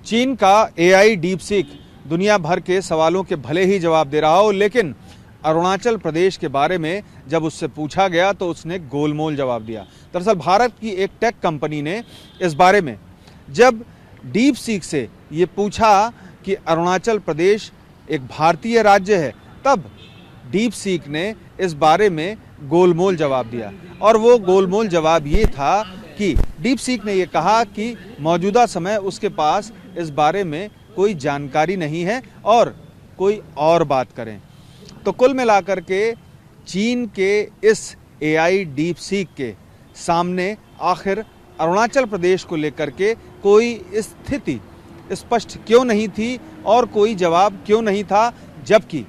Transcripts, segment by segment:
चीन का AI DeepSeek दुनिया भर के सवालों के भले ही जवाब दे रहा हो, लेकिन अरुणाचल प्रदेश के बारे में जब उससे पूछा गया तो उसने गोलमोल जवाब दिया। दरअसल भारत की एक टेक कंपनी ने इस बारे में जब डीपसीक से ये पूछा कि अरुणाचल प्रदेश एक भारतीय राज्य है, तब डीपसीक ने इस बारे में गोलमोल जवाब दिया। और वो गोलमोल जवाब ये था कि डीपसीक ने ये कहा कि मौजूदा समय उसके पास इस बारे में कोई जानकारी नहीं है और कोई और बात करें। तो कुल मिलाकर के चीन के इस एआई डीपसीक के सामने आखिर अरुणाचल प्रदेश को लेकर के कोई स्थिति स्पष्ट क्यों नहीं थी और कोई जवाब क्यों नहीं था, जबकि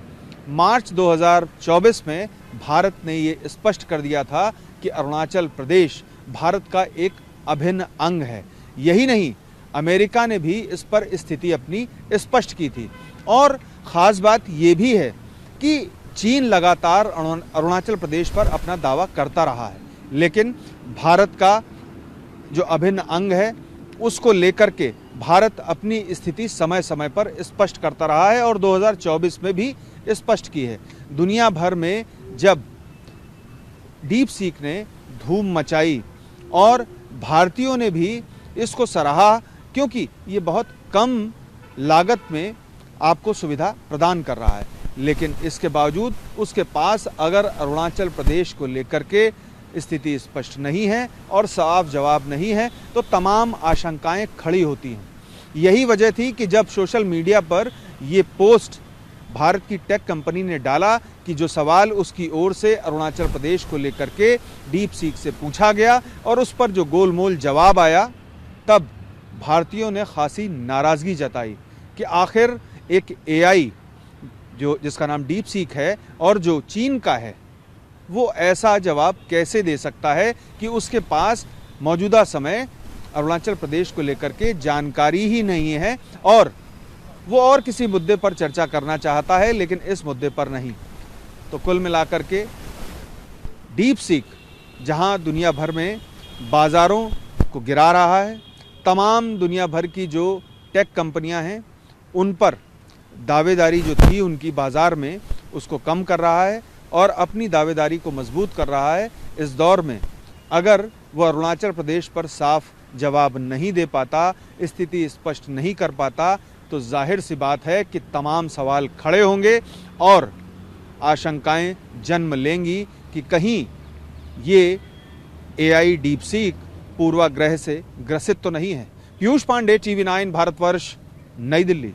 मार्च 2024 में भारत ने ये स्पष्ट कर दिया था कि अरुणाचल प्रदेश भारत का एक अभिन्न अंग है। यही नहीं, अमेरिका ने भी इस पर स्थिति अपनी स्पष्ट की थी। और ख़ास बात ये भी है कि चीन लगातार अरुणाचल प्रदेश पर अपना दावा करता रहा है, लेकिन भारत का जो अभिन्न अंग है उसको लेकर के भारत अपनी स्थिति समय समय पर स्पष्ट करता रहा है और 2024 में भी स्पष्ट की है। दुनिया भर में जब डीपसीक ने धूम मचाई और भारतीयों ने भी इसको सराहा, क्योंकि ये बहुत कम लागत में आपको सुविधा प्रदान कर रहा है, लेकिन इसके बावजूद उसके पास अगर अरुणाचल प्रदेश को लेकर के स्थिति स्पष्ट नहीं है और साफ जवाब नहीं है तो तमाम आशंकाएं खड़ी होती हैं। यही वजह थी कि जब सोशल मीडिया पर ये पोस्ट भारत की टेक कंपनी ने डाला कि जो सवाल उसकी ओर से अरुणाचल प्रदेश को लेकर के डीपसीक से पूछा गया और उस पर जो गोलमोल जवाब आया, तब भारतीयों ने खासी नाराज़गी जताई कि आखिर एक एआई जिसका नाम डीपसीक है और जो चीन का है, वो ऐसा जवाब कैसे दे सकता है कि उसके पास मौजूदा समय अरुणाचल प्रदेश को लेकर के जानकारी ही नहीं है और वो और किसी मुद्दे पर चर्चा करना चाहता है, लेकिन इस मुद्दे पर नहीं। तो कुल मिलाकर के डीपसीक जहां दुनिया भर में बाज़ारों को गिरा रहा है, तमाम दुनिया भर की जो टेक कंपनियां हैं उन पर दावेदारी जो थी उनकी बाज़ार में, उसको कम कर रहा है और अपनी दावेदारी को मजबूत कर रहा है। इस दौर में अगर वो अरुणाचल प्रदेश पर साफ जवाब नहीं दे पाता, स्थिति स्पष्ट नहीं कर पाता, तो जाहिर सी बात है कि तमाम सवाल खड़े होंगे और आशंकाएं जन्म लेंगी कि कहीं ये एआई डीपसीक पूर्वाग्रह से ग्रसित तो नहीं है। पीयूष पांडे, TV9 भारतवर्ष, नई दिल्ली।